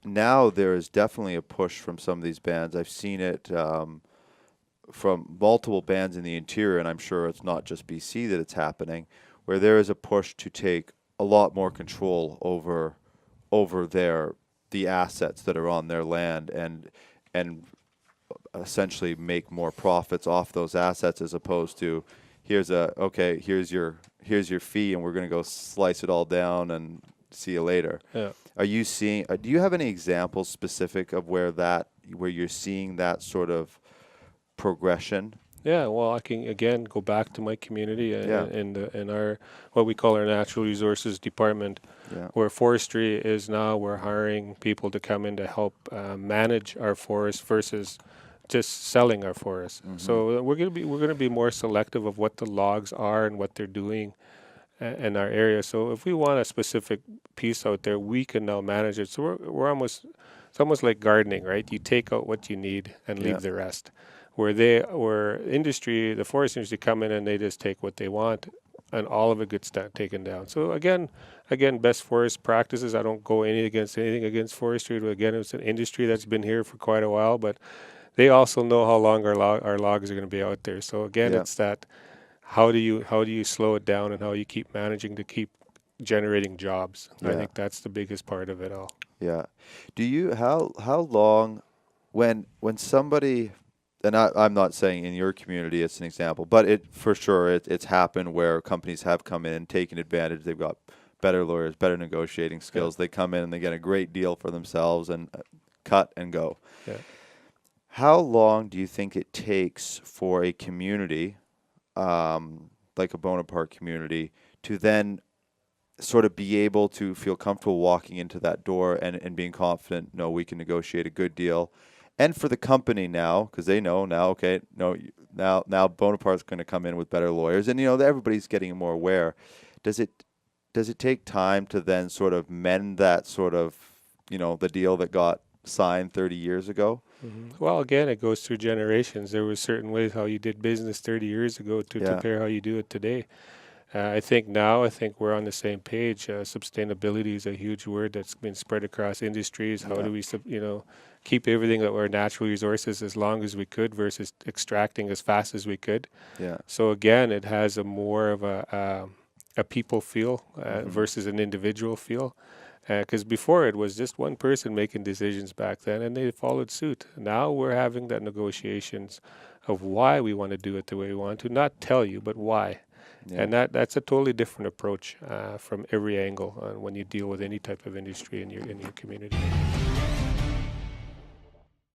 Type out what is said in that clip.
now there is definitely a push from some of these bands. I've seen it from multiple bands in the interior, and I'm sure it's not just BC that it's happening, where there is a push to take a lot more control over the assets that are on their land and essentially make more profits off those assets as opposed to here's your fee and we're going to go slice it all down and see you later. Yeah. Are you seeing do you have any examples specific of where you're seeing that sort of progression? Yeah, well, I can again go back to my community Yeah. in our what we call our natural resources department, Yeah. where forestry is now. We're hiring people to come in to help manage our forest versus just selling our forest. So we're gonna be more selective of what the logs are and what they're doing in our area. So if we want a specific piece out there, we can now manage it. So we're almost it's almost like gardening, right? You take out what you need and Yeah. leave the rest. Where industry, the forest industry come in and they just take what they want and all of it gets taken down. So again, best forest practices. I don't go anything against forestry. Again, it's an industry that's been here for quite a while, but they also know how long our logs are going to be out there. So again, Yeah. it's that how do you slow it down and how you keep managing to keep generating jobs. I Yeah. think that's the biggest part of it all. Yeah. Do you how long when somebody and I'm not saying in your community it's an example, but it for sure it's happened where companies have come in, taken advantage. They've got better lawyers, better negotiating Yeah, skills. They come in and they get a great deal for themselves and cut and go. yeah. How long do you think it takes for a community, like a Bonaparte community, to then sort of be able to feel comfortable walking into that door and being confident, no, we can negotiate a good deal. And for the company now, because they know now, okay, no, now Bonaparte's going to come in with better lawyers, and everybody's getting more aware. Does it does it take time to then sort of mend that sort of the deal that got signed 30 years ago? Well, again, it goes through generations. There were certain ways how you did business 30 years ago to Yeah, compare how you do it today. I think we're on the same page. Sustainability is a huge word that's been spread across industries. How yeah, do we, keep everything that were natural resources as long as we could versus extracting as fast as we could? yeah. So again, it has a more of a people feel Hmm. versus an individual feel. Because before it was just one person making decisions back then, and they followed suit. Now we're having that negotiations of why we want to do it the way we want to, not tell you, but why. Yeah. And that's a totally different approach from every angle when you deal with any type of industry in your community.